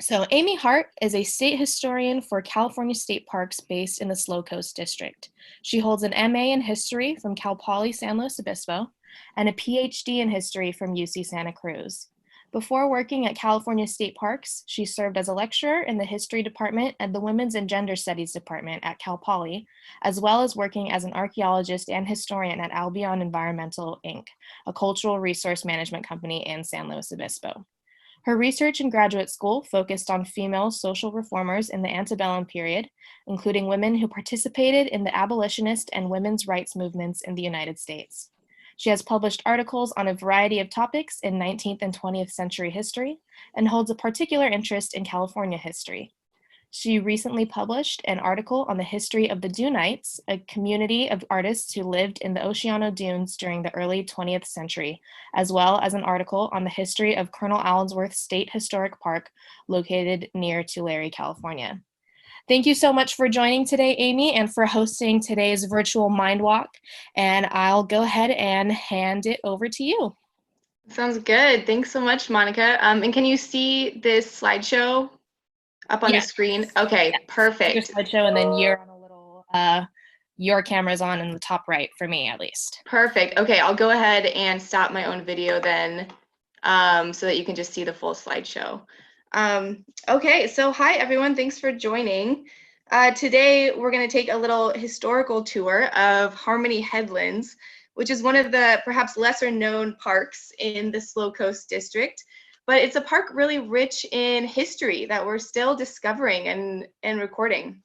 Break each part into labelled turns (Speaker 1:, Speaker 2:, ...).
Speaker 1: So Amy Hart is a state historian for California state parks based in the Slow Coast District. She holds an MA in history from Cal Poly San Luis Obispo and a PhD in history from UC Santa Cruz. Before working at California State Parks, she served as a lecturer in the history department and the Women's and Gender Studies department at Cal Poly, as well as working as an archaeologist and historian at Albion Environmental Inc., a cultural resource management company in San Luis Obispo. Her research in graduate school focused on female social reformers in the antebellum period, including women who participated in the abolitionist and women's rights movements in the United States. She has published articles on a variety of topics in 19th and 20th century history and holds a particular interest in California history. She recently published an article on the history of the Dunites, a community of artists who lived in the Oceano Dunes during the early 20th century, as well as an article on the history of Colonel Allensworth State Historic Park, located near Tulare, California. Thank you so much for joining today, Amy, and for hosting today's virtual Mind Walk. And I'll go ahead and hand it over to you.
Speaker 2: Sounds good. Thanks so much, Monica. And can you see this slideshow up on the screen? Okay, yes. Perfect.
Speaker 1: Your slideshow, and then you're on a little, your camera's on in the top right for me, at least.
Speaker 2: Perfect. Okay, I'll go ahead and stop my own video then, so that you can just see the full slideshow. Okay, so hi everyone, thanks for joining. Today we're going to take a little historical tour of Harmony Headlands, which is one of the perhaps lesser known parks in the Slow Coast District, but it's a park really rich in history that we're still discovering and recording.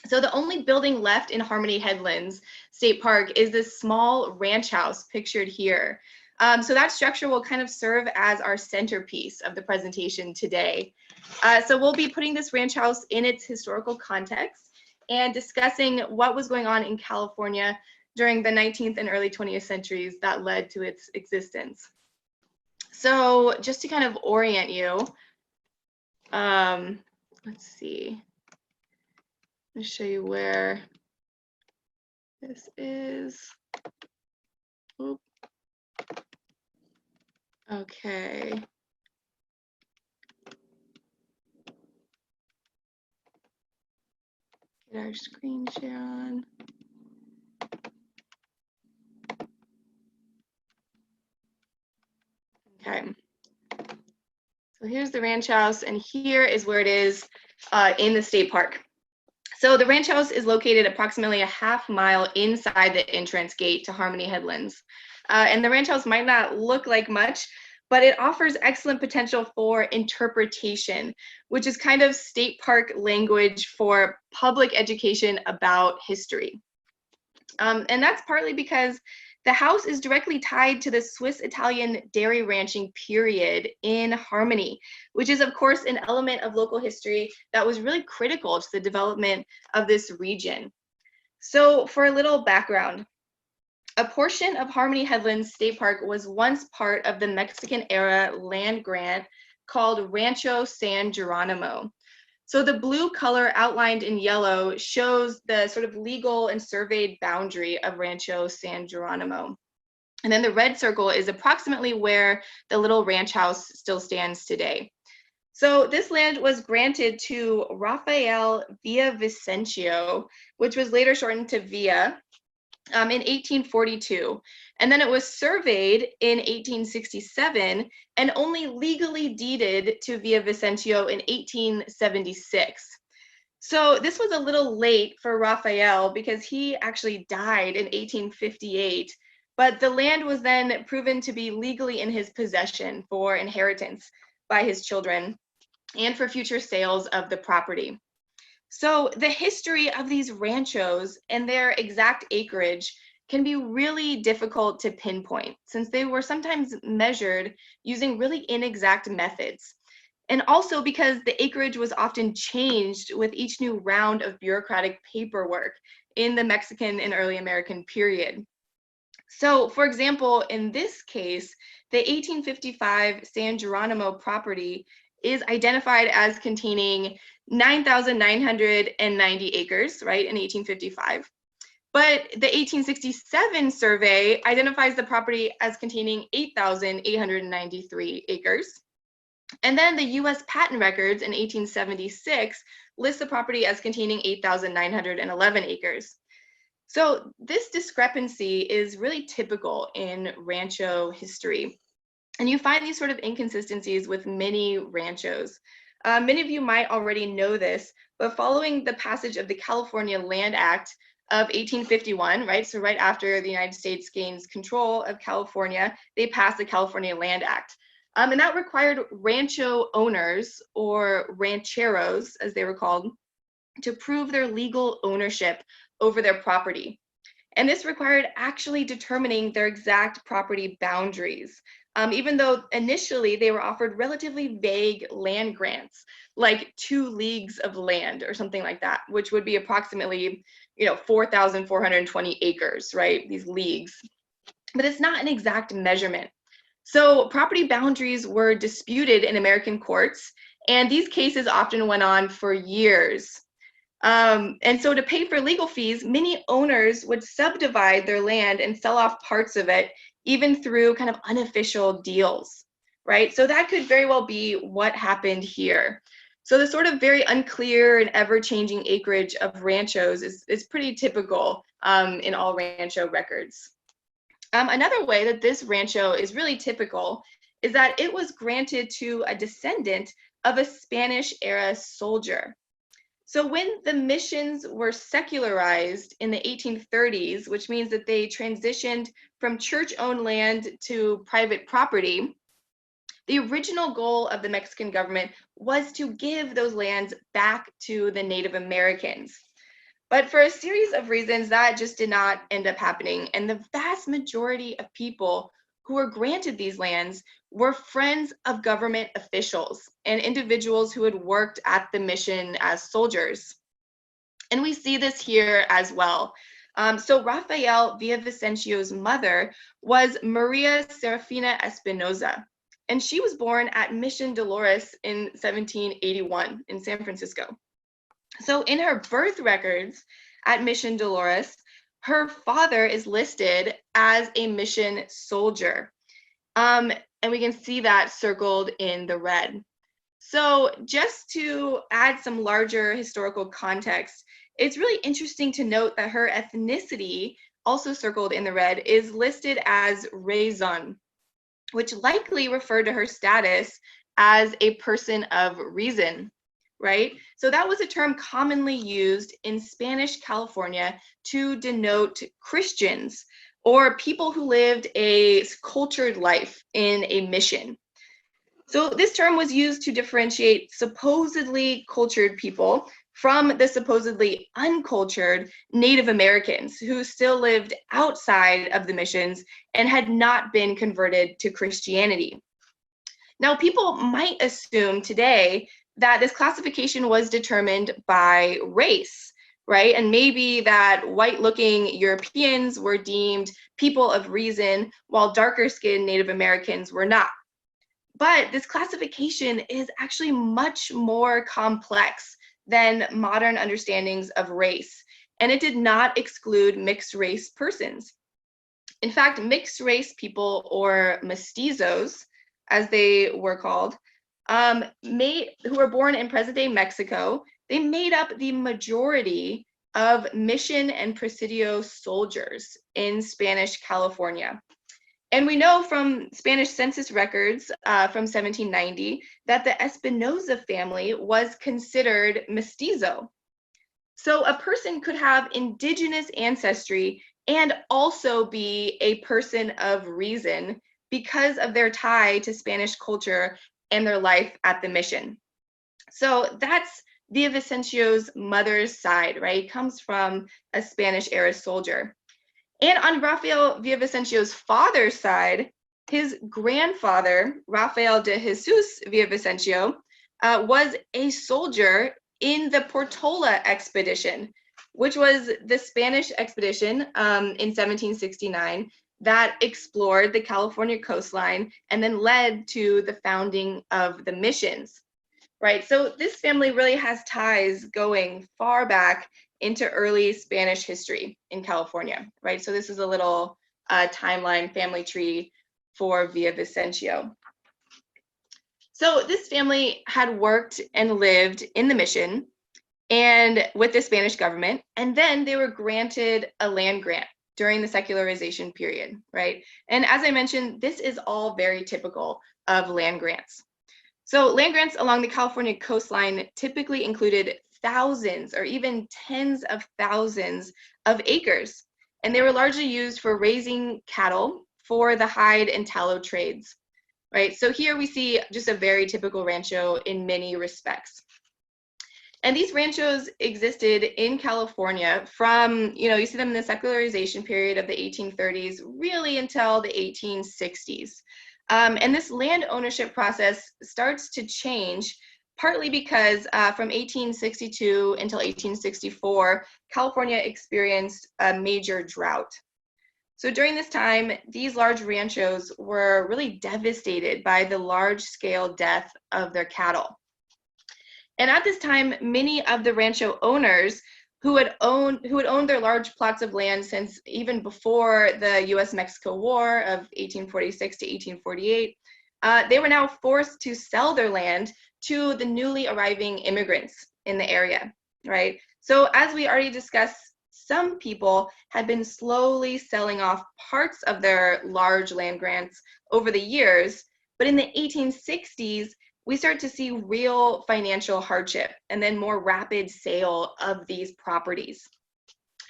Speaker 2: So the only building left in Harmony Headlands State Park is this small ranch house pictured here. So that structure will kind of serve as our centerpiece of the presentation today. So we'll be putting this ranch house in its historical context and discussing what was going on in California during the 19th and early 20th centuries that led to its existence. So just to kind of orient you, let's see. Let me show you where this is. Oop. Okay. Get our screen share on. Okay. So here's the ranch house, and here is where it is in the state park. So the ranch house is located approximately a half mile inside the entrance gate to Harmony Headlands. And the ranch house might not look like much, but it offers excellent potential for interpretation, which is kind of state park language for public education about history. And that's partly because the house is directly tied to the Swiss-Italian dairy ranching period in Harmony, which is, of course, an element of local history that was really critical to the development of this region. So for a little background, a portion of Harmony Headlands State Park was once part of the Mexican-era land grant called Rancho San Geronimo. So the blue color outlined in yellow shows the sort of legal and surveyed boundary of Rancho San Geronimo. And then the red circle is approximately where the little ranch house still stands today. So this land was granted to Rafael Via Vicencio, which was later shortened to Via, in 1842. And then it was surveyed in 1867 and only legally deeded to Via Vicencio in 1876. So this was a little late for Raphael because he actually died in 1858, but the land was then proven to be legally in his possession for inheritance by his children and for future sales of the property. So the history of these ranchos and their exact acreage can be really difficult to pinpoint since they were sometimes measured using really inexact methods. And also because the acreage was often changed with each new round of bureaucratic paperwork in the Mexican and early American period. So for example, in this case, the 1855 San Geronimo property is identified as containing 9,990 acres, right, in 1855. But the 1867 survey identifies the property as containing 8,893 acres. And then the US patent records in 1876 list the property as containing 8,911 acres. So this discrepancy is really typical in rancho history. And you find these sort of inconsistencies with many ranchos. Many of you might already know this, but following the passage of the California Land Act of 1851, right? So right after the United States gains control of California, they passed the California Land Act. And that required rancho owners, or rancheros, as they were called, to prove their legal ownership over their property. And this required actually determining their exact property boundaries, even though initially they were offered relatively vague land grants, like 2 leagues of land or something like that, which would be approximately, 4,420 acres, right? These leagues. But it's not an exact measurement. So property boundaries were disputed in American courts, and these cases often went on for years. And so to pay for legal fees, many owners would subdivide their land and sell off parts of it, even through kind of unofficial deals, right? So that could very well be what happened here. So the sort of very unclear and ever-changing acreage of ranchos is pretty typical in all rancho records. Another way that this rancho is really typical is that it was granted to a descendant of a Spanish-era soldier. So when the missions were secularized in the 1830s, which means that they transitioned from church-owned land to private property, the original goal of the Mexican government was to give those lands back to the Native Americans. But for a series of reasons, that just did not end up happening. And the vast majority of people who were granted these lands were friends of government officials and individuals who had worked at the mission as soldiers. And we see this here as well. So Rafael Via Vicencio's mother was Maria Serafina Espinosa, and she was born at Mission Dolores in 1781 in San Francisco. So in her birth records at Mission Dolores, her father is listed as a mission soldier. And we can see that circled in the red. So just to add some larger historical context, it's really interesting to note that her ethnicity, also circled in the red, is listed as raison, which likely referred to her status as a person of reason, right? So that was a term commonly used in Spanish California to denote Christians or people who lived a cultured life in a mission. So this term was used to differentiate supposedly cultured people from the supposedly uncultured Native Americans who still lived outside of the missions and had not been converted to Christianity. Now, people might assume today that this classification was determined by race, right? And maybe that white-looking Europeans were deemed people of reason, while darker-skinned Native Americans were not. But this classification is actually much more complex than modern understandings of race, and it did not exclude mixed-race persons. In fact, mixed-race people, or mestizos, as they were called, who were born in present-day Mexico, they made up the majority of mission and presidio soldiers in Spanish California. And we know from Spanish census records from 1790 that the Espinosa family was considered mestizo. So a person could have indigenous ancestry and also be a person of reason because of their tie to Spanish culture and their life at the mission. So that's Via Vicencio's mother's side, right? It comes from a Spanish-era soldier. And on Rafael Villavicencio's father's side, his grandfather, Rafael de Jesus Villavicencio, was a soldier in the Portola expedition, which was the Spanish expedition in 1769 that explored the California coastline and then led to the founding of the missions, right? So this family really has ties going far back into early Spanish history in California, right? So this is a little timeline family tree for Villavicencio. So this family had worked and lived in the mission and with the Spanish government, and then they were granted a land grant during the secularization period, right? And as I mentioned, this is all very typical of land grants. So land grants along the California coastline typically included thousands or even tens of thousands of acres, and they were largely used for raising cattle for the hide and tallow trades, right? So here we see just a very typical rancho in many respects. And these ranchos existed in California from, you see them in the secularization period of the 1830s, really until the 1860s. And this land ownership process starts to change, partly because from 1862 until 1864, California experienced a major drought. So during this time, these large ranchos were really devastated by the large-scale death of their cattle. And at this time, many of the rancho owners who had owned their large plots of land since even before the U.S.-Mexico War of 1846 to 1848, they were now forced to sell their land to the newly arriving immigrants in the area, right? So as we already discussed, some people had been slowly selling off parts of their large land grants over the years, but in the 1860s, we start to see real financial hardship and then more rapid sale of these properties.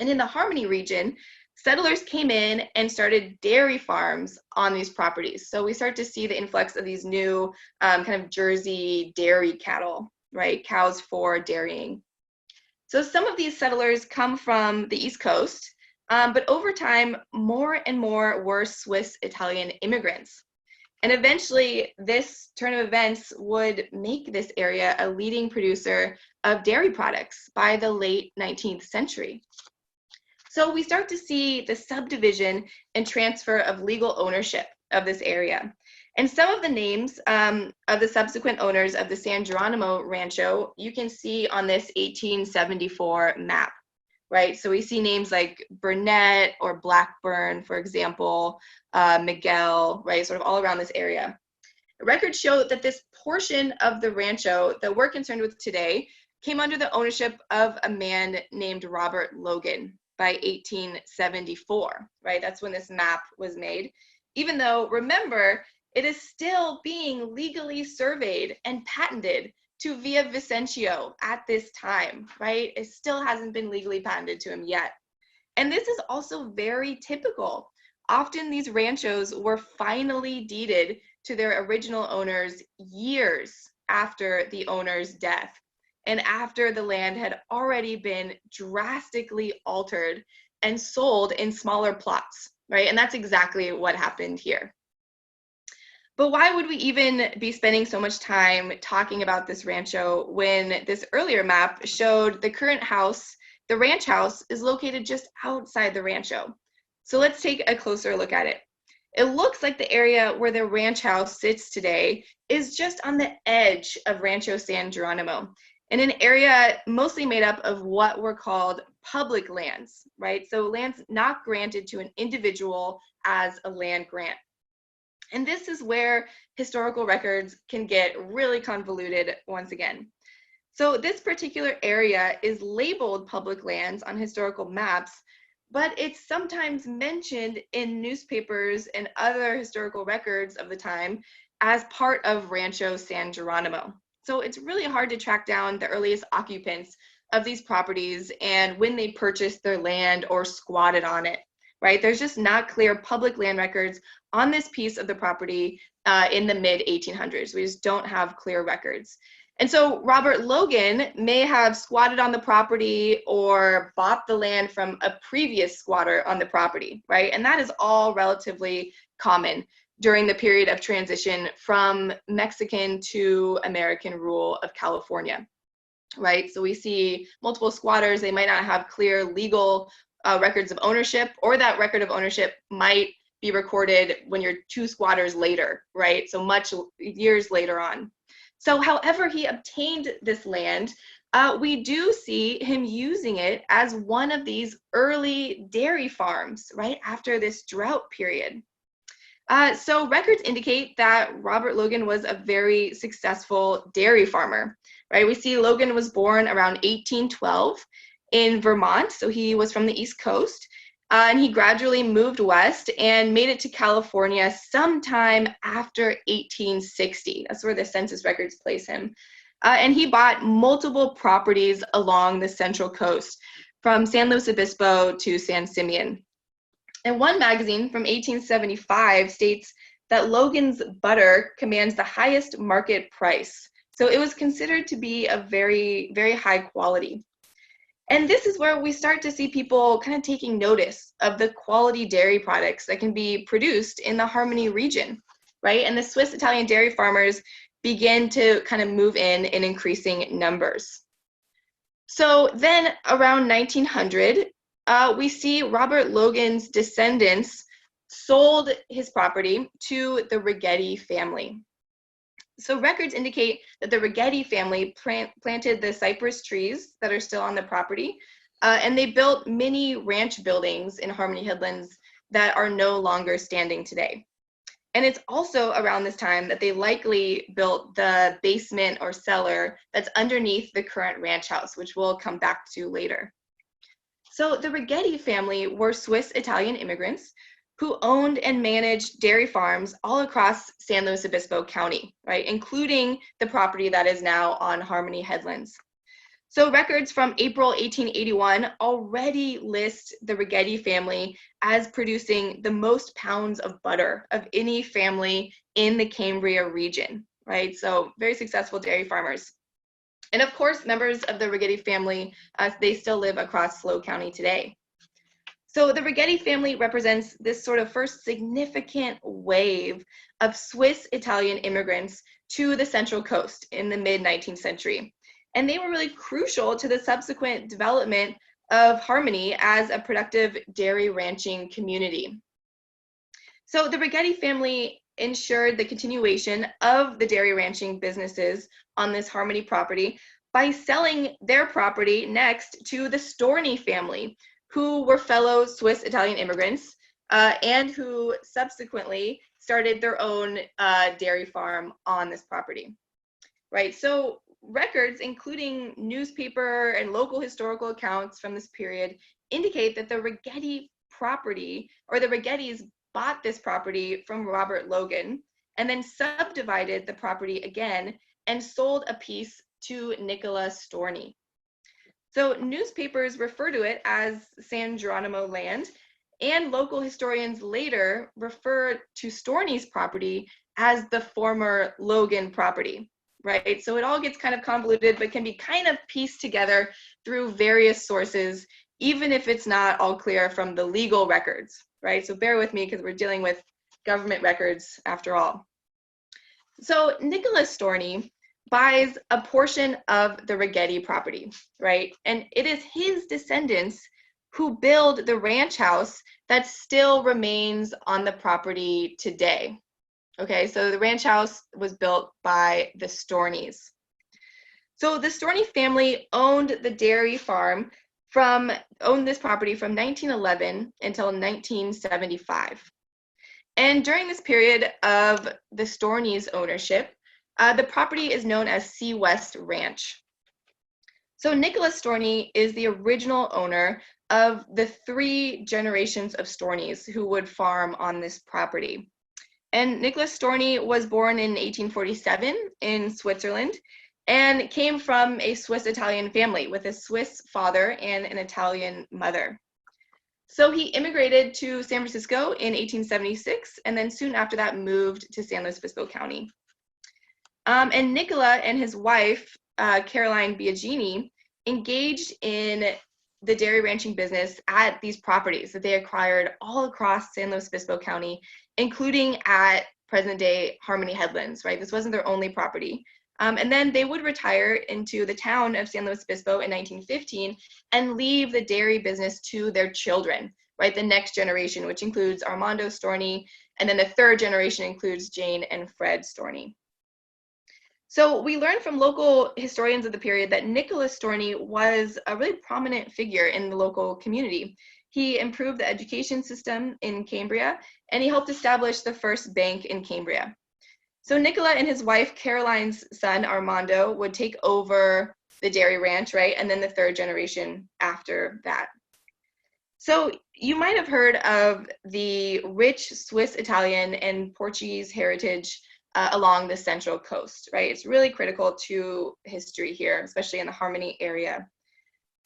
Speaker 2: And in the Harmony region, settlers came in and started dairy farms on these properties. So we start to see the influx of these new kind of Jersey dairy cattle, right? Cows for dairying. So some of these settlers come from the East Coast, but over time, more and more were Swiss Italian immigrants. And eventually, this turn of events would make this area a leading producer of dairy products by the late 19th century. So we start to see the subdivision and transfer of legal ownership of this area. And some of the names of the subsequent owners of the San Geronimo Rancho, you can see on this 1874 map. Right, so we see names like Burnett or Blackburn, for example, Miguel, right, sort of all around this area. Records show that this portion of the rancho that we're concerned with today came under the ownership of a man named Robert Logan by 1874, right? That's when this map was made. Even though, remember, it is still being legally surveyed and patented to Via Vicencio at this time, right? It still hasn't been legally patented to him yet. And this is also very typical. Often these ranchos were finally deeded to their original owners years after the owner's death and after the land had already been drastically altered and sold in smaller plots, right? And that's exactly what happened here. But why would we even be spending so much time talking about this rancho when this earlier map showed the current house, the ranch house, is located just outside the rancho? So let's take a closer look at it. It looks like the area where the ranch house sits today is just on the edge of Rancho San Geronimo, in an area mostly made up of what were called public lands, right? So lands not granted to an individual as a land grant. And this is where historical records can get really convoluted once again. So this particular area is labeled public lands on historical maps, but it's sometimes mentioned in newspapers and other historical records of the time as part of Rancho San Geronimo. So it's really hard to track down the earliest occupants of these properties and when they purchased their land or squatted on it, right? There's just not clear public land records on this piece of the property in the mid-1800s. We just don't have clear records. And so Robert Logan may have squatted on the property or bought the land from a previous squatter on the property, right? And that is all relatively common during the period of transition from Mexican to American rule of California, right? So we see multiple squatters. They might not have clear legal records of ownership, or that record of ownership might be recorded when you're two squatters later, right? So much years later on. So however he obtained this land, we do see him using it as one of these early dairy farms, right, after this drought period. So records indicate that Robert Logan was a very successful dairy farmer, right? We see Logan was born around 1812 in Vermont, so he was from the East Coast, and he gradually moved west and made it to California sometime after 1860. That's where the census records place him. And he bought multiple properties along the Central Coast, from San Luis Obispo to San Simeon. And one magazine from 1875 states that Logan's butter commands the highest market price. So it was considered to be a very, very high quality. And this is where we start to see people kind of taking notice of the quality dairy products that can be produced in the Harmony region, right? And the Swiss Italian dairy farmers begin to kind of move in increasing numbers. So then around 1900, we see Robert Logan's descendants sold his property to the Righetti family. So records indicate that the Righetti family planted the cypress trees that are still on the property, and they built many ranch buildings in Harmony Headlands that are no longer standing today. And it's also around this time that they likely built the basement or cellar that's underneath the current ranch house, which we'll come back to later. So the Righetti family were Swiss Italian immigrants who owned and managed dairy farms all across San Luis Obispo County, right, including the property that is now on Harmony Headlands. So records from April 1881 already list the Righetti family as producing the most pounds of butter of any family in the Cambria region, right? So very successful dairy farmers. And of course, members of the Righetti family, they still live across SLO County today. So the Righetti family represents this sort of first significant wave of Swiss Italian immigrants to the Central Coast in the mid-19th century. And they were really crucial to the subsequent development of Harmony as a productive dairy ranching community. So the Righetti family ensured the continuation of the dairy ranching businesses on this Harmony property by selling their property next to the Storni family, who were fellow Swiss Italian immigrants and who subsequently started their own dairy farm on this property, right? So records, including newspaper and local historical accounts from this period, indicate that the Righetti property, or the Righettis bought this property from Robert Logan and then subdivided the property again and sold a piece to Nicola Storni. So newspapers refer to it as San Geronimo land, and local historians later refer to Storni's property as the former Logan property, right? So it all gets kind of convoluted, but can be kind of pieced together through various sources, even if it's not all clear from the legal records, right? So bear with me because we're dealing with government records after all. So Nicholas Storni buys a portion of the Righetti property, right? And it is his descendants who build the ranch house that still remains on the property today. Okay, so the ranch house was built by the Stornis. So the Storni family owned the dairy farm owned this property from 1911 until 1975. And during this period of the Storni's ownership, the property is known as Sea West Ranch. So Nicholas Storni is the original owner of the 3 generations of Stornis who would farm on this property. And Nicholas Storni was born in 1847 in Switzerland and came from a Swiss-Italian family with a Swiss father and an Italian mother. So he immigrated to San Francisco in 1876 and then soon after that moved to San Luis Obispo County. And Nicola and his wife, Caroline Biagini, engaged in the dairy ranching business at these properties that they acquired all across San Luis Obispo County, including at present-day Harmony Headlands, right? This wasn't their only property. And then they would retire into the town of San Luis Obispo in 1915 and leave the dairy business to their children, right? The next generation, which includes Armando Storni, and then the 3rd generation includes Jane and Fred Storni. So we learned from local historians of the period that Nicholas Storni was a really prominent figure in the local community. He improved the education system in Cambria, and he helped establish the first bank in Cambria. So Nicola and his wife, Caroline's son, Armando, would take over the dairy ranch, right? And then the third generation after that. So you might have heard of the rich Swiss, Italian, and Portuguese heritage along the Central Coast, right? It's really critical to history here, especially in the Harmony area.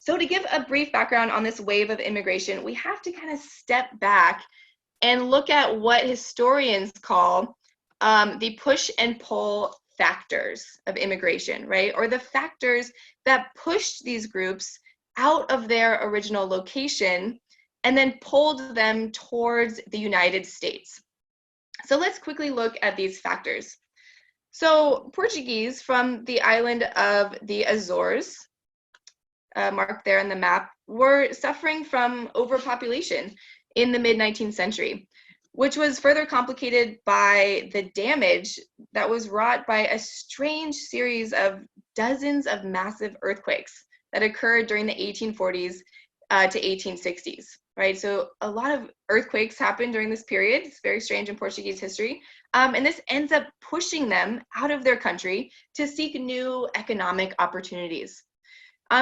Speaker 2: So to give a brief background on this wave of immigration, we have to kind of step back and look at what historians call the push and pull factors of immigration, right? Or the factors that pushed these groups out of their original location and then pulled them towards the United States. So let's quickly look at these factors. So Portuguese from the island of the Azores, marked there on the map, were suffering from overpopulation in the mid-19th century, which was further complicated by the damage that was wrought by a strange series of dozens of massive earthquakes that occurred during the 1840s to 1860s, right? So a lot of earthquakes happened during this period. It's very strange in Portuguese history. And this ends up pushing them out of their country to seek new economic opportunities.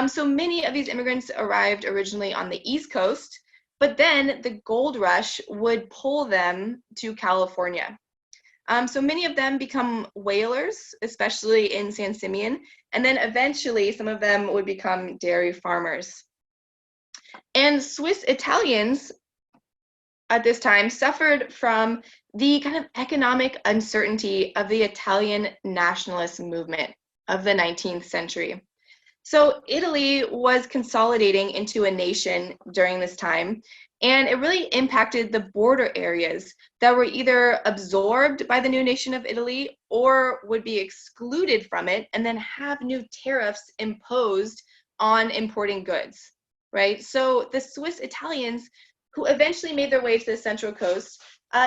Speaker 2: So many of these immigrants arrived originally on the East Coast, but then the gold rush would pull them to California. So many of them become whalers, especially in San Simeon, and then eventually some of them would become dairy farmers. And Swiss Italians at this time suffered from the kind of economic uncertainty of the Italian nationalist movement of the 19th century. So Italy was consolidating into a nation during this time, and it really impacted the border areas that were either absorbed by the new nation of Italy or would be excluded from it and then have new tariffs imposed on importing goods, right? So the Swiss Italians, who eventually made their way to the Central Coast,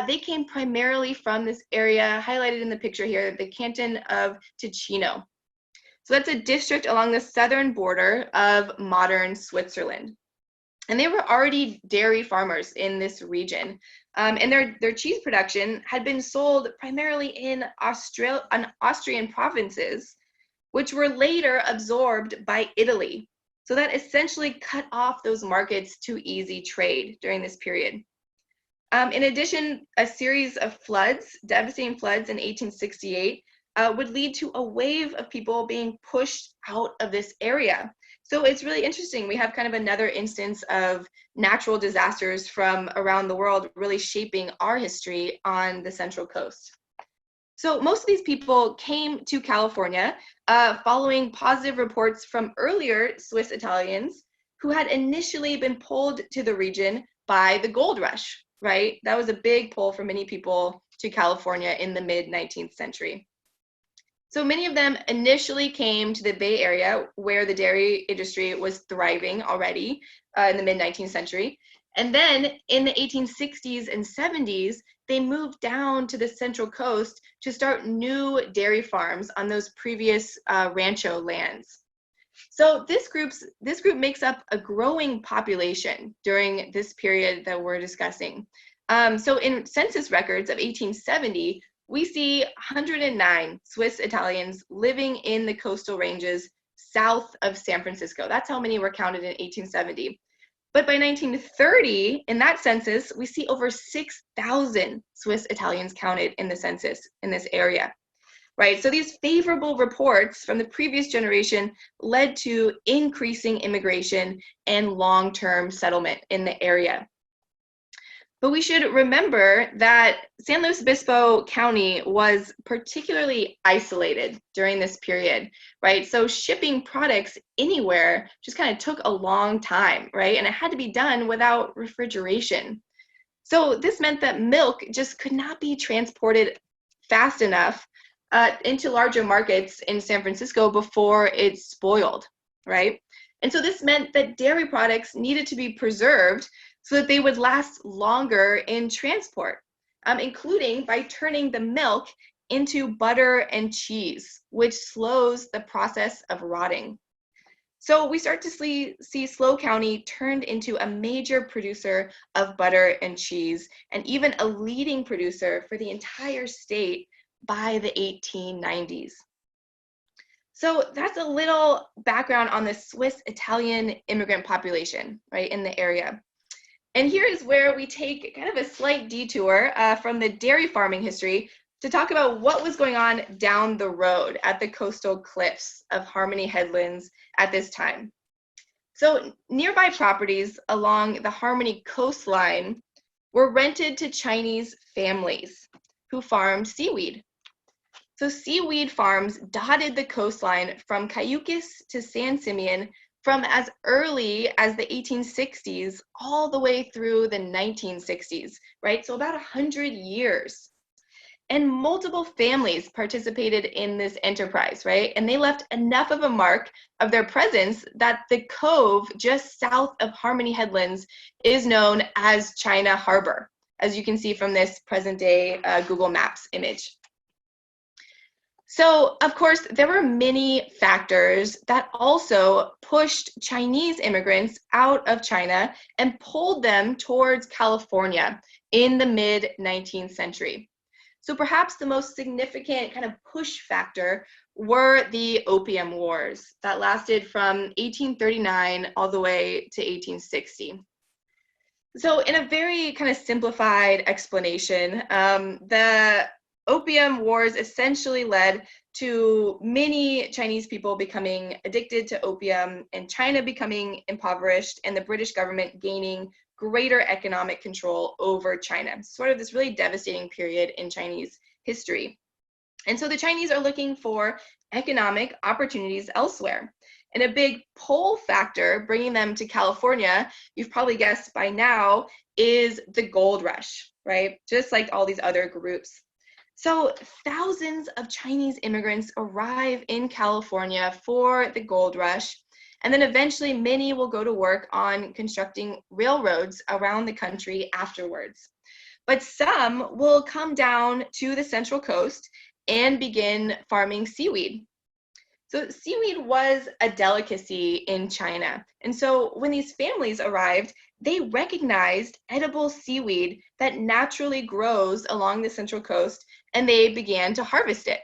Speaker 2: they came primarily from this area highlighted in the picture here, the canton of Ticino. So that's a district along the southern border of modern Switzerland. And they were already dairy farmers in this region. And their cheese production had been sold primarily in Austrian provinces, which were later absorbed by Italy. So that essentially cut off those markets to easy trade during this period. In addition, a series of floods, devastating floods in 1868, would lead to a wave of people being pushed out of this area. So it's really interesting. We have kind of another instance of natural disasters from around the world really shaping our history on the Central Coast. So most of these people came to California following positive reports from earlier Swiss Italians who had initially been pulled to the region by the gold rush, right? That was a big pull for many people to California in the mid-19th century. So many of them initially came to the Bay Area where the dairy industry was thriving already in the mid-19th century. And then in the 1860s and 70s, they moved down to the Central Coast to start new dairy farms on those previous rancho lands. So this group makes up a growing population during this period that we're discussing. So in census records of 1870, we see 109 Swiss Italians living in the coastal ranges south of San Francisco. That's how many were counted in 1870. But by 1930, in that census, we see over 6,000 Swiss Italians counted in the census in this area, right? So these favorable reports from the previous generation led to increasing immigration and long-term settlement in the area. But we should remember that San Luis Obispo County was particularly isolated during this period, right? So shipping products anywhere just kind of took a long time, right? And it had to be done without refrigeration. So this meant that milk just could not be transported fast enough into larger markets in San Francisco before it spoiled, right? And so this meant that dairy products needed to be preserved so that they would last longer in transport, including by turning the milk into butter and cheese, which slows the process of rotting. So we start to see SLO County turned into a major producer of butter and cheese, and even a leading producer for the entire state by the 1890s. So that's a little background on the Swiss-Italian immigrant population, right, in the area. And here is where we take kind of a slight detour from the dairy farming history to talk about what was going on down the road at the coastal cliffs of Harmony Headlands at this time. So nearby properties along the Harmony coastline were rented to Chinese families who farmed seaweed. So seaweed farms dotted the coastline from Cayucos to San Simeon from as early as the 1860s all the way through the 1960s, right? So about 100 years. And multiple families participated in this enterprise, right? And they left enough of a mark of their presence that the cove just south of Harmony Headlands is known as China Harbor, as you can see from this present day Google Maps image. So, of course, there were many factors that also pushed Chinese immigrants out of China and pulled them towards California in the mid-19th century. So perhaps the most significant kind of push factor were the Opium Wars that lasted from 1839 all the way to 1860. So in a very kind of simplified explanation, the Opium Wars essentially led to many Chinese people becoming addicted to opium and China becoming impoverished and the British government gaining greater economic control over China. Sort of this really devastating period in Chinese history. And so the Chinese are looking for economic opportunities elsewhere. And a big pull factor bringing them to California, you've probably guessed by now, is the gold rush, right? Just like all these other groups. So thousands of Chinese immigrants arrive in California for the gold rush. And then eventually many will go to work on constructing railroads around the country afterwards. But some will come down to the Central Coast and begin farming seaweed. So seaweed was a delicacy in China. And so when these families arrived, they recognized edible seaweed that naturally grows along the Central Coast, and they began to harvest it.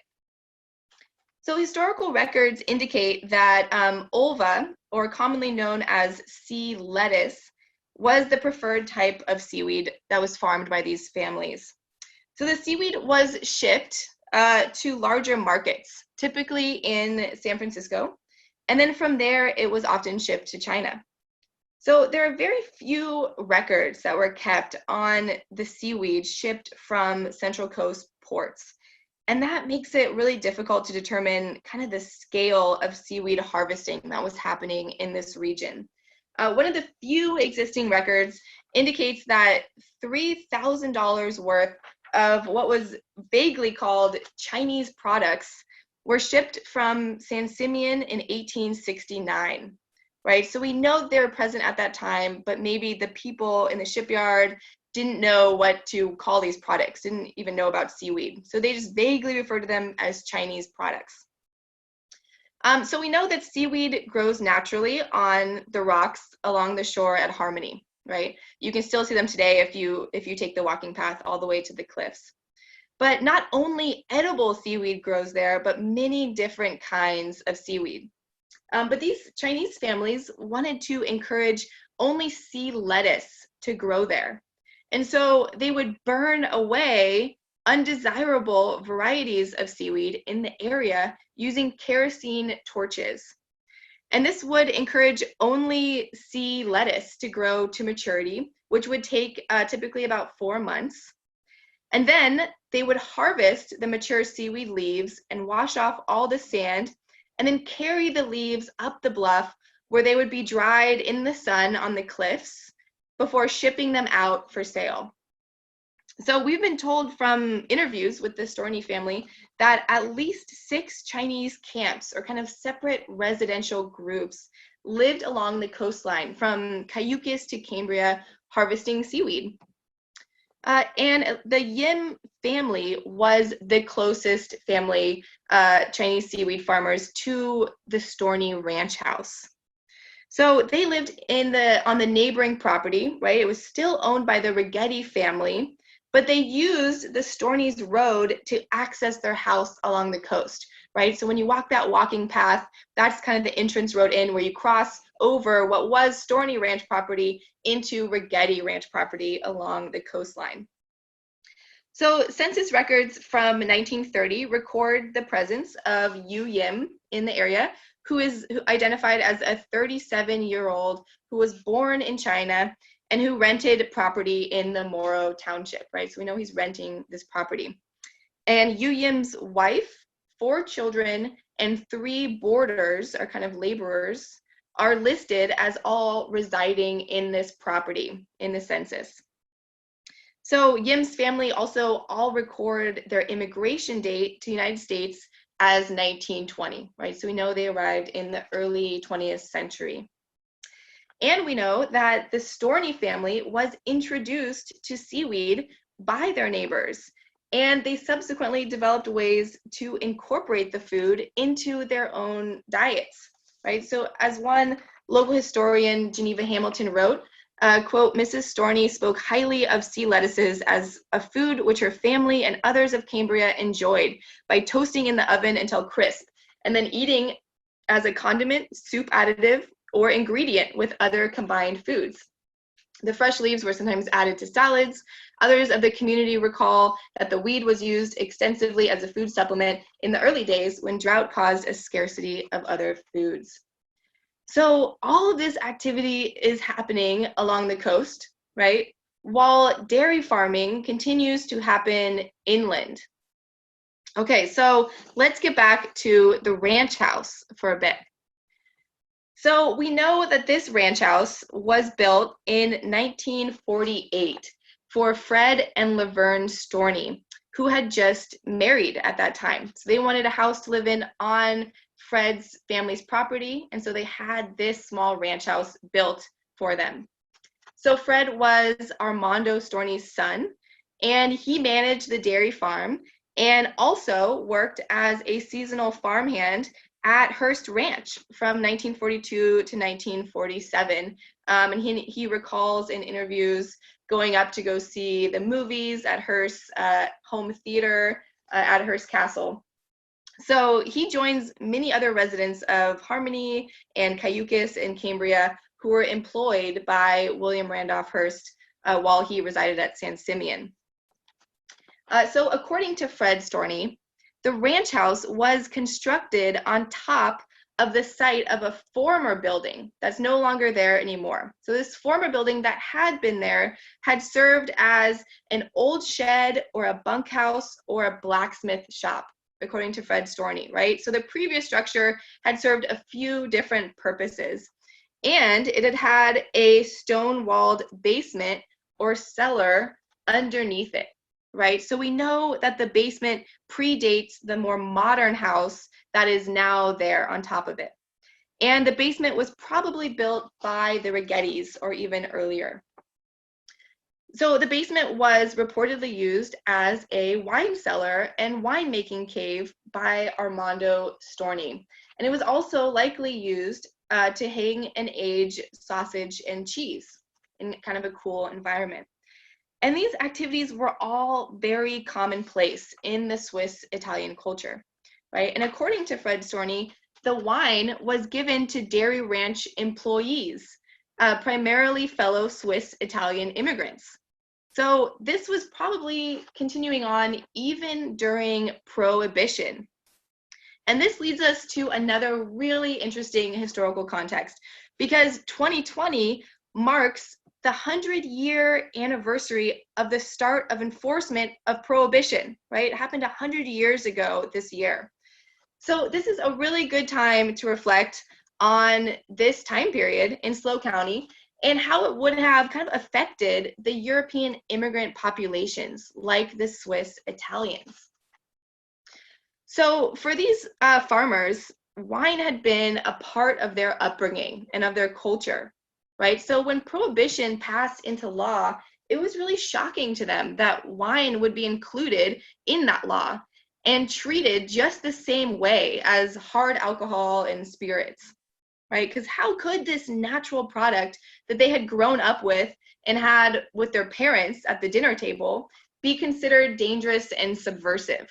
Speaker 2: So historical records indicate that ulva, or commonly known as sea lettuce, was the preferred type of seaweed that was farmed by these families. So the seaweed was shipped to larger markets, typically in San Francisco, and then from there it was often shipped to China. So there are very few records that were kept on the seaweed shipped from Central Coast ports. And that makes it really difficult to determine kind of the scale of seaweed harvesting that was happening in this region. One of the few existing records indicates that $3,000 worth of what was vaguely called Chinese products were shipped from San Simeon in 1869, right? So we know they were present at that time, but maybe the people in the shipyard didn't know what to call these products, didn't even know about seaweed. So they just vaguely refer to them as Chinese products. So we know that seaweed grows naturally on the rocks along the shore at Harmony, right? You can still see them today if you take the walking path all the way to the cliffs. But not only edible seaweed grows there, but many different kinds of seaweed. But these Chinese families wanted to encourage only sea lettuce to grow there. And so they would burn away undesirable varieties of seaweed in the area using kerosene torches. And this would encourage only sea lettuce to grow to maturity, which would take typically about 4 months. And then they would harvest the mature seaweed leaves and wash off all the sand, and then carry the leaves up the bluff where they would be dried in the sun on the cliffs before shipping them out for sale. So we've been told from interviews with the Storney family that at least 6 Chinese camps, or kind of separate residential groups, lived along the coastline from Cayucos to Cambria harvesting seaweed. And the Yim family was the closest family, Chinese seaweed farmers, to the Storney ranch house. So they lived on the neighboring property, right? It was still owned by the Righetti family, but they used the Storney's Road to access their house along the coast, right? So when you walk that walking path, that's kind of the entrance road in where you cross over what was Storney Ranch property into Righetti Ranch property along the coastline. So census records from 1930 record the presence of Yu Yim in the area, who is identified as a 37-year-old who was born in China and who rented property in the Moro Township, right? So we know he's renting this property. And Yu Yim's wife, 4 children, and 3 boarders, or kind of laborers, are listed as all residing in this property in the census. So Yim's family also all record their immigration date to the United States as 1920, right? So we know they arrived in the early 20th century. And we know that the Storney family was introduced to seaweed by their neighbors, and they subsequently developed ways to incorporate the food into their own diets, right? So as one local historian, Geneva Hamilton, wrote, quote, Mrs. Storney spoke highly of sea lettuces as a food which her family and others of Cambria enjoyed by toasting in the oven until crisp, and then eating as a condiment, soup additive, or ingredient with other combined foods. The fresh leaves were sometimes added to salads. Others of the community recall that the weed was used extensively as a food supplement in the early days when drought caused a scarcity of other foods. So all of this activity is happening along the coast, right? While dairy farming continues to happen inland. Okay, so let's get back to the ranch house for a bit. So we know that this ranch house was built in 1948 for Fred and Laverne Storney, who had just married at that time. So they wanted a house to live in on Fred's family's property, and so they had this small ranch house built for them. So Fred was Armando Storney's son, and he managed the dairy farm and also worked as a seasonal farmhand at Hearst Ranch from 1942 to 1947. And he recalls in interviews going up to go see the movies at Hearst's home theater at Hearst Castle. So he joins many other residents of Harmony and Cayucas in Cambria who were employed by William Randolph Hearst while he resided at San Simeon. So according to Fred Storney, the ranch house was constructed on top of the site of a former building that's no longer there anymore. So this former building that had been there had served as an old shed or a bunkhouse or a blacksmith shop, according to Fred Storney, right? So the previous structure had served a few different purposes, and it had had a stone-walled basement or cellar underneath it, right? So we know that the basement predates the more modern house that is now there on top of it. And the basement was probably built by the Righettis or even earlier. So the basement was reportedly used as a wine cellar and winemaking cave by Armando Storney. And it was also likely used to hang and age sausage and cheese in kind of a cool environment. And these activities were all very commonplace in the Swiss Italian culture, right? And according to Fred Storney, the wine was given to dairy ranch employees, primarily fellow Swiss Italian immigrants. So this was probably continuing on even during Prohibition. And this leads us to another really interesting historical context, because 2020 marks the 100-year anniversary of the start of enforcement of Prohibition, right? It happened 100 years ago this year. So this is a really good time to reflect on this time period in SLO County and how it would have kind of affected the European immigrant populations like the Swiss Italians. So for these farmers, wine had been a part of their upbringing and of their culture, right? So when Prohibition passed into law, it was really shocking to them that wine would be included in that law and treated just the same way as hard alcohol and spirits. right? Because how could this natural product that they had grown up with and had with their parents at the dinner table be considered dangerous and subversive?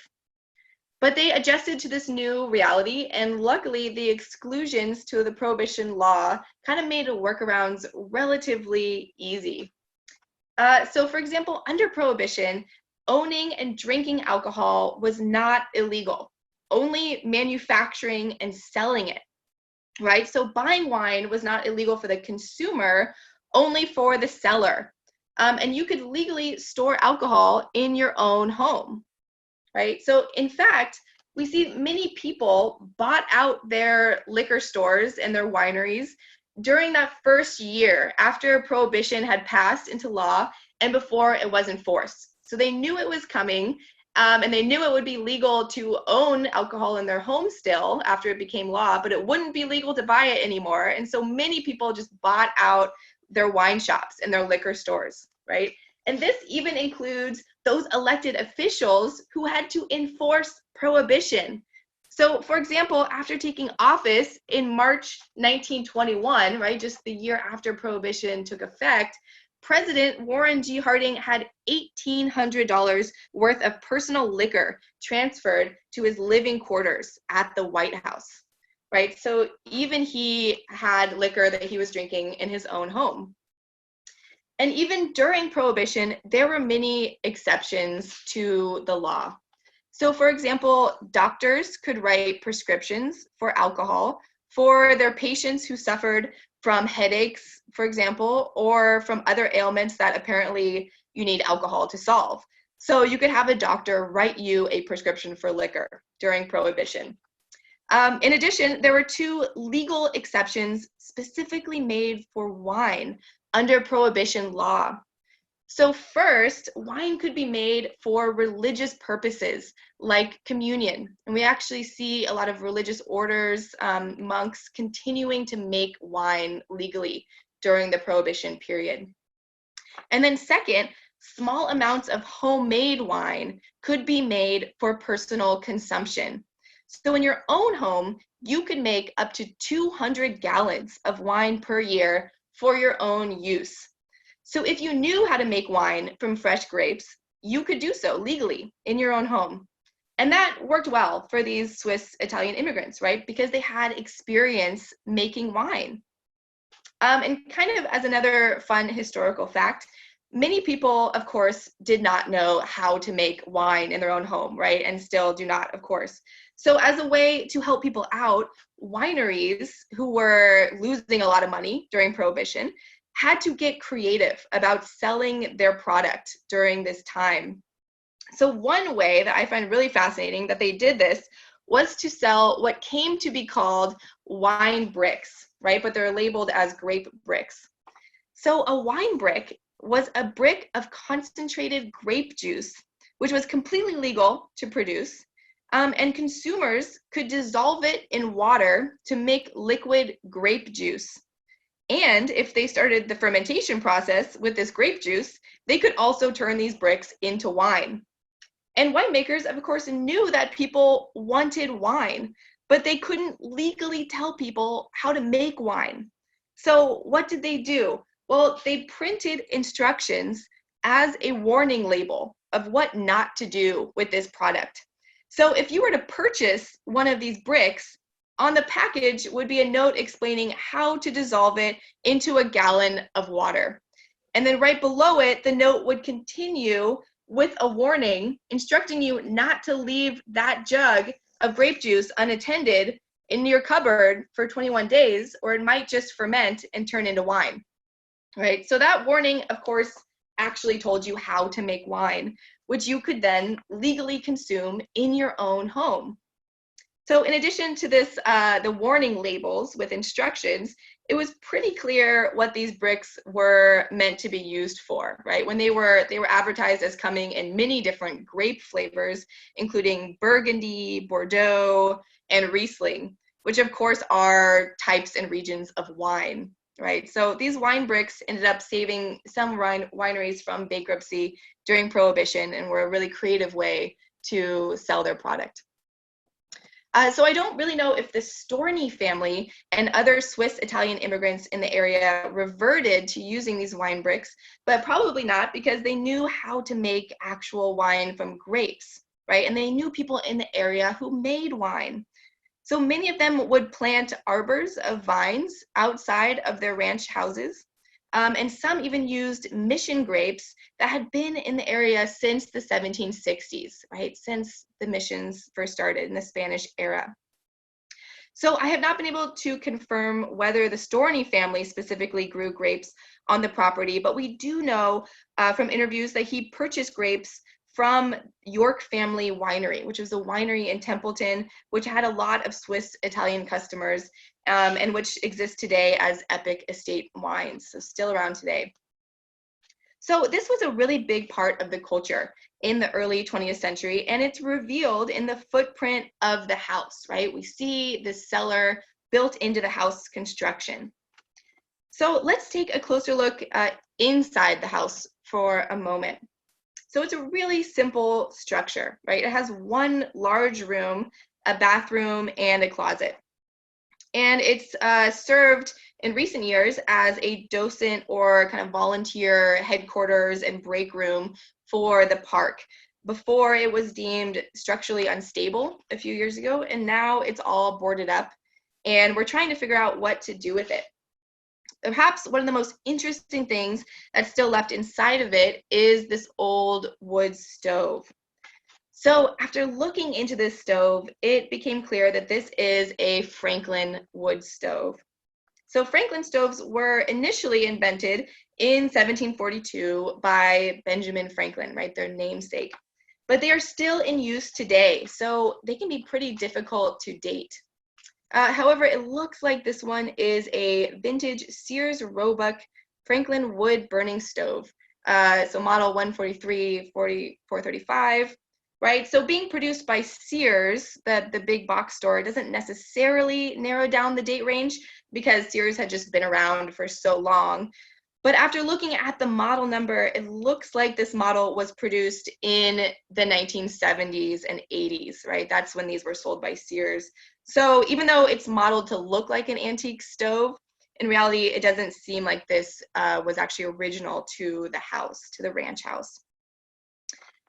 Speaker 2: But they adjusted to this new reality, and luckily the exclusions to the Prohibition law kind of made workarounds relatively easy. So for example, under Prohibition, owning and drinking alcohol was not illegal, only manufacturing and selling it, right? So buying wine was not illegal for the consumer, only for the seller. And you could legally store alcohol in your own home, right? So in fact, we see many people bought out their liquor stores and their wineries during that first year after Prohibition had passed into law and before it was enforced. So they knew it was coming, and they knew it would be legal to own alcohol in their home still after it became law, but it wouldn't be legal to buy it anymore. And so many people just bought out their wine shops and their liquor stores, right? And this even includes those elected officials who had to enforce Prohibition. So, for example, after taking office in March 1921, right, just the year after Prohibition took effect, President Warren G. Harding had $1,800 worth of personal liquor transferred to his living quarters at the White House, right? So even he had liquor that he was drinking in his own home. And even during Prohibition, there were many exceptions to the law. So for example, doctors could write prescriptions for alcohol for their patients who suffered from headaches, for example, or from other ailments that apparently you need alcohol to solve. So you could have a doctor write you a prescription for liquor during Prohibition. In addition, there were 2 legal exceptions specifically made for wine under Prohibition law. So first, wine could be made for religious purposes like communion. And we actually see a lot of religious orders, monks continuing to make wine legally during the Prohibition period. And then second, small amounts of homemade wine could be made for personal consumption. So in your own home, you could make up to 200 gallons of wine per year for your own use. So if you knew how to make wine from fresh grapes, you could do so legally in your own home. And that worked well for these Swiss Italian immigrants, right? Because they had experience making wine. And kind of as another fun historical fact, many people, of course, did not know how to make wine in their own home, right? And still do not, of course. So as a way to help people out, wineries who were losing a lot of money during Prohibition had to get creative about selling their product during this time. So one way that I find really fascinating that they did this was to sell what came to be called wine bricks, right? But they're labeled as grape bricks. So a wine brick was a brick of concentrated grape juice, which was completely legal to produce, and consumers could dissolve it in water to make liquid grape juice. And if they started the fermentation process with this grape juice, they could also turn these bricks into wine. And winemakers, of course, knew that people wanted wine, but they couldn't legally tell people how to make wine. So what did they do? Well, they printed instructions as a warning label of what not to do with this product. So if you were to purchase one of these bricks, on the package would be a note explaining how to dissolve it into a gallon of water. And then right below it, the note would continue with a warning instructing you not to leave that jug of grape juice unattended in your cupboard for 21 days, or it might just ferment and turn into wine, right? So that warning, of course, actually told you how to make wine, which you could then legally consume in your own home. So in addition to this, the warning labels with instructions, it was pretty clear what these bricks were meant to be used for, right? When they were advertised as coming in many different grape flavors, including Burgundy, Bordeaux, and Riesling, which of course are types and regions of wine, right? So these wine bricks ended up saving some wineries from bankruptcy during Prohibition and were a really creative way to sell their product. So I don't really know if the Storni family and other Swiss Italian immigrants in the area reverted to using these wine bricks, but probably not, because they knew how to make actual wine from grapes, right? And they knew people in the area who made wine. So many of them would plant arbors of vines outside of their ranch houses. And some even used mission grapes that had been in the area since the 1760s, right? Since the missions first started in the Spanish era. So I have not been able to confirm whether the Storni family specifically grew grapes on the property, but we do know from interviews that he purchased grapes from York Family Winery, which is a winery in Templeton, which had a lot of Swiss Italian customers, and which exists today as Epic Estate Wines, so still around today. So this was a really big part of the culture in the early 20th century, and it's revealed in the footprint of the house, right? We see the cellar built into the house construction. So let's take a closer look inside the house for a moment. So it's a really simple structure, right? It has one large room, a bathroom, and a closet. And it's served in recent years as a docent or kind of volunteer headquarters and break room for the park. Before, it was deemed structurally unstable a few years ago, and now it's all boarded up. And we're trying to figure out what to do with it. Perhaps one of the most interesting things that's still left inside of it is this old wood stove. So after looking into this stove, it became clear that this is a Franklin wood stove. So Franklin stoves were initially invented in 1742 by Benjamin Franklin, right, their namesake. But they are still in use today, so they can be pretty difficult to date. However, it looks like this one is a vintage Sears Roebuck Franklin wood burning stove. So model 143, 435, right? So being produced by Sears, the big box store, doesn't necessarily narrow down the date range because Sears had just been around for so long. But after looking at the model number, it looks like this model was produced in the 1970s and 80s, right? That's when these were sold by Sears. So even though it's modeled to look like an antique stove, in reality, it doesn't seem like this was actually original to the house, to the ranch house.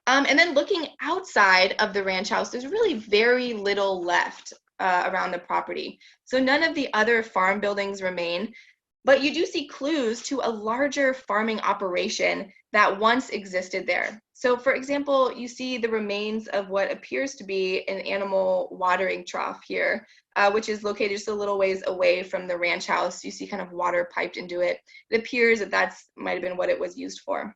Speaker 2: And then looking outside of the ranch house, there's really very little left around the property. So none of the other farm buildings remain, but you do see clues to a larger farming operation that once existed there. So for example, you see the remains of what appears to be an animal watering trough here, which is located just a little ways away from the ranch house. You see kind of water piped into it. It appears that that's might have been what it was used for.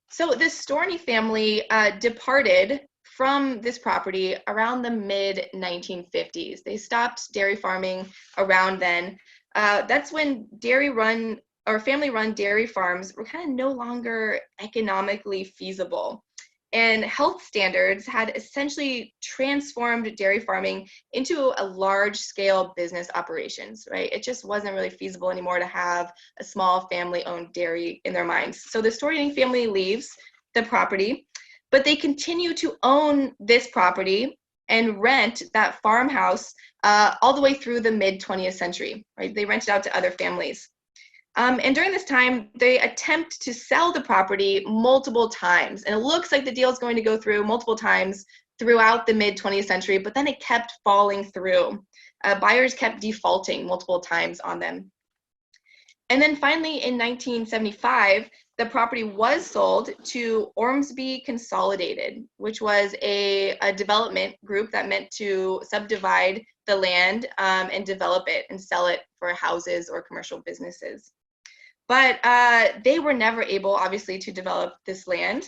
Speaker 2: So the Storni family departed from this property around the mid-1950s. They stopped dairy farming around then. That's when family-run dairy farms were kind of no longer economically feasible. And health standards had essentially transformed dairy farming into a large-scale business operations, right? It just wasn't really feasible anymore to have a small family-owned dairy in their minds. So the Storni family leaves the property, but they continue to own this property and rent that farmhouse all the way through the mid-20th century, right? They rented out to other families. And during this time, they attempt to sell the property multiple times. And it looks like the deal is going to go through multiple times throughout the mid-20th century, but then it kept falling through. Buyers kept defaulting multiple times on them. And then finally, in 1975, the property was sold to Ormsby Consolidated, which was a development group that meant to subdivide the land and develop it and sell it for houses or commercial businesses. But they were never able, obviously, to develop this land.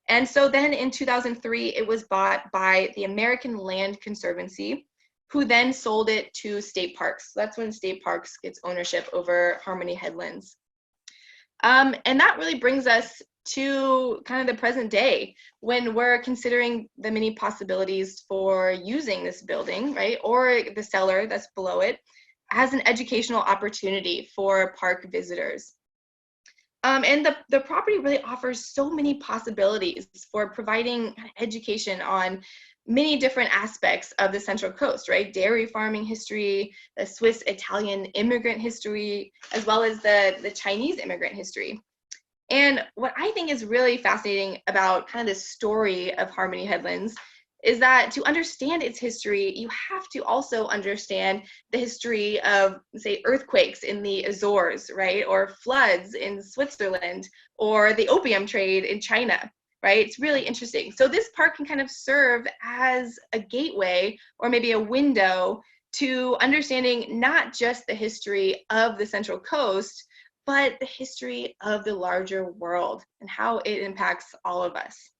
Speaker 2: And so then in 2003, it was bought by the American Land Conservancy, who then sold it to State Parks. So that's when State Parks gets ownership over Harmony Headlands. And that really brings us to kind of the present day when we're considering the many possibilities for using this building, right, or the cellar that's below it as an educational opportunity for park visitors. And the property really offers so many possibilities for providing education on many different aspects of the Central Coast, right? Dairy farming history, the Swiss-Italian immigrant history, as well as the Chinese immigrant history. And what I think is really fascinating about kind of this story of Harmony Headlands is that to understand its history, you have to also understand the history of, say, earthquakes in the Azores, right? Or floods in Switzerland, or the opium trade in China, right? It's really interesting. So this park can kind of serve as a gateway or maybe a window to understanding not just the history of the Central Coast, but the history of the larger world and how it impacts all of us.